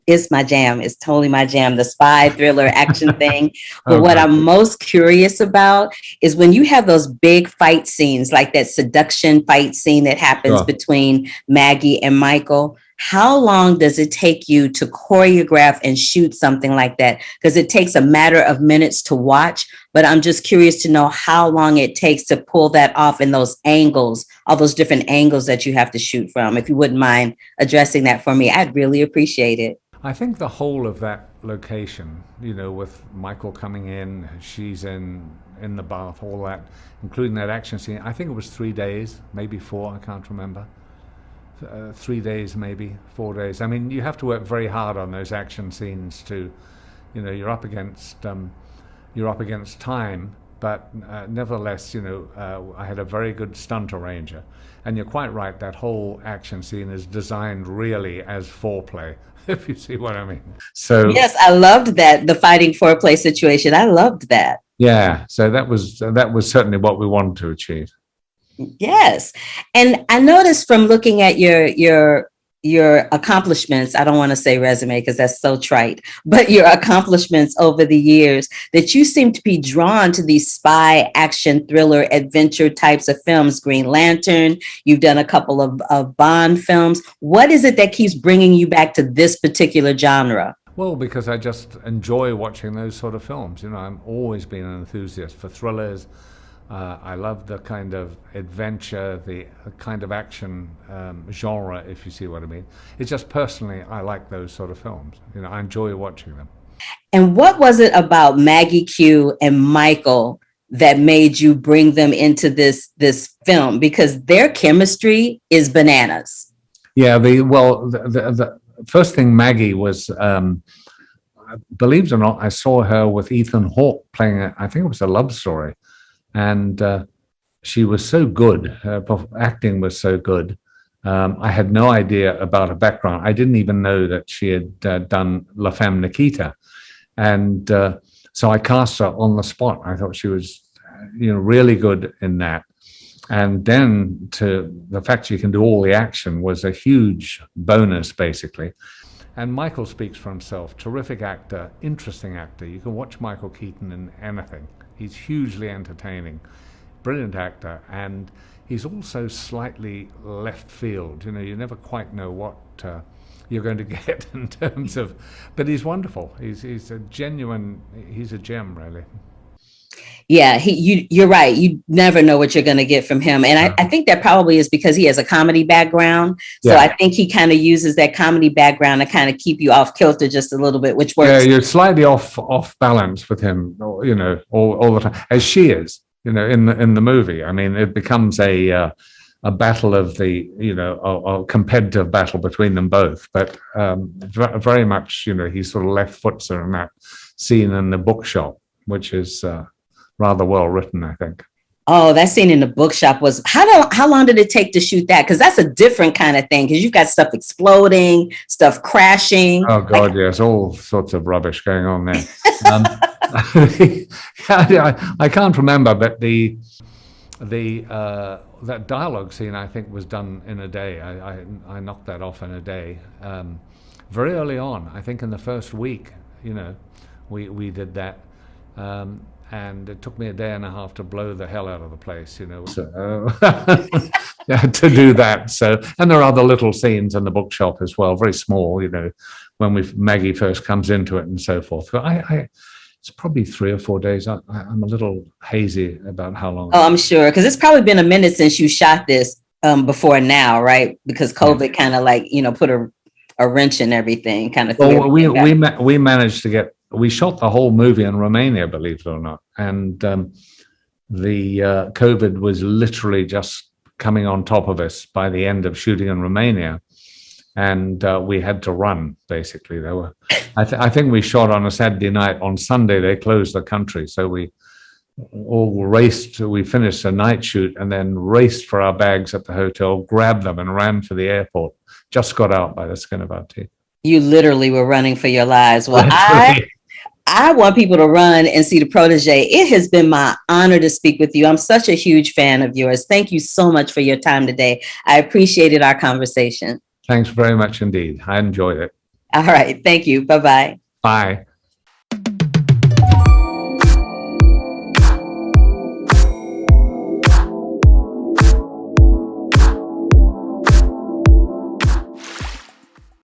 It's my jam. It's totally my jam, the spy thriller action thing. But Oh, what good. I'm most curious about is when you have those big fight scenes, like that seduction fight scene that happens Sure. between Maggie and Michael. How long does it take you to choreograph and shoot something like that? Because it takes a matter of minutes to watch, but I'm just curious to know how long it takes to pull that off in those angles, all those different angles that you have to shoot from. If you wouldn't mind addressing that for me, I'd really appreciate it. I think the whole of that location, with Michael coming in, she's in the bath, all that, including that action scene. I think it was 3 days, maybe four. I can't remember. 3 days, maybe 4 days. I mean, you have to work very hard on those action scenes to, you're up against time. But nevertheless, I had a very good stunt arranger. And you're quite right, that whole action scene is designed really as foreplay, if you see what I mean. So, Yes, I loved that, the fighting foreplay situation. I loved that. yeah, so that was certainly what we wanted to achieve. Yes. And I noticed from looking at your accomplishments, I don't want to say resume because that's so trite, but your accomplishments over the years, that you seem to be drawn to these spy action thriller adventure types of films. Green Lantern, you've done a couple of Bond films. What is it that keeps bringing you back to this particular genre? Well, because I just enjoy watching those sort of films. I've always been an enthusiast for thrillers. I love the kind of adventure, the kind of action genre, if you see what I mean. It's just personally, I like those sort of films. I enjoy watching them. And what was it about Maggie Q and Michael that made you bring them into this film? Because their chemistry is bananas. Yeah, the first thing, Maggie was, believe it or not, I saw her with Ethan Hawke playing, I think it was a love story. And she was so good. Her acting was so good. I had no idea about her background. I didn't even know that she had done La Femme Nikita. And so I cast her on the spot. I thought she was, really good in that. And then to the fact she can do all the action was a huge bonus, basically. And Michael speaks for himself. Terrific actor, interesting actor. You can watch Michael Keaton in anything. He's hugely entertaining, brilliant actor, and he's also slightly left field. You never quite know what you're going to get in terms of, but he's wonderful. He's a gem, really. Yeah, you're right. You never know what you're going to get from him. And I think that probably is because he has a comedy background. So Yeah. I think he kind of uses that comedy background to kind of keep you off kilter just a little bit, which Yeah, works. you're slightly off balance with him, all the time, as she is, in the movie. I mean, it becomes a battle of a competitive battle between them both. But very much, he sort of left foots her in that scene in the bookshop, which is rather well written, I think. Oh, that scene in the bookshop was, how long did it take to shoot that? Because that's a different kind of thing, because you've got stuff exploding, stuff crashing. Oh God, yes, all sorts of rubbish going on there. Um, I can't remember, but the that dialogue scene, I think, was done in a day. I knocked that off in a day. Very early on, I think in the first week, we did that. And it took me a day and a half to blow the hell out of the place, so, to do that. So, and there are other little scenes in the bookshop as well, very small, when Maggie first comes into it and so forth. But it's probably 3 or 4 days. I'm a little hazy about how long. Oh, I'm sure, because it's probably been a minute since you shot this before now, right? Because COVID kind of put a wrench in everything, kind of. Well, we managed to get. We shot the whole movie in Romania, believe it or not, and the COVID was literally just coming on top of us by the end of shooting in Romania, and we had to run. Basically, I think we shot on a Saturday night. On Sunday, they closed the country, so we all raced. We finished a night shoot and then raced for our bags at the hotel, grabbed them, and ran for the airport. Just got out by the skin of our teeth. You literally were running for your lives. Well, I want people to run and see the Protegé. It has been my honor to speak with you. I'm such a huge fan of yours. Thank you so much for your time today. I appreciated our conversation. Thanks very much indeed. I enjoyed it. All right. Thank you. Bye-bye. Bye.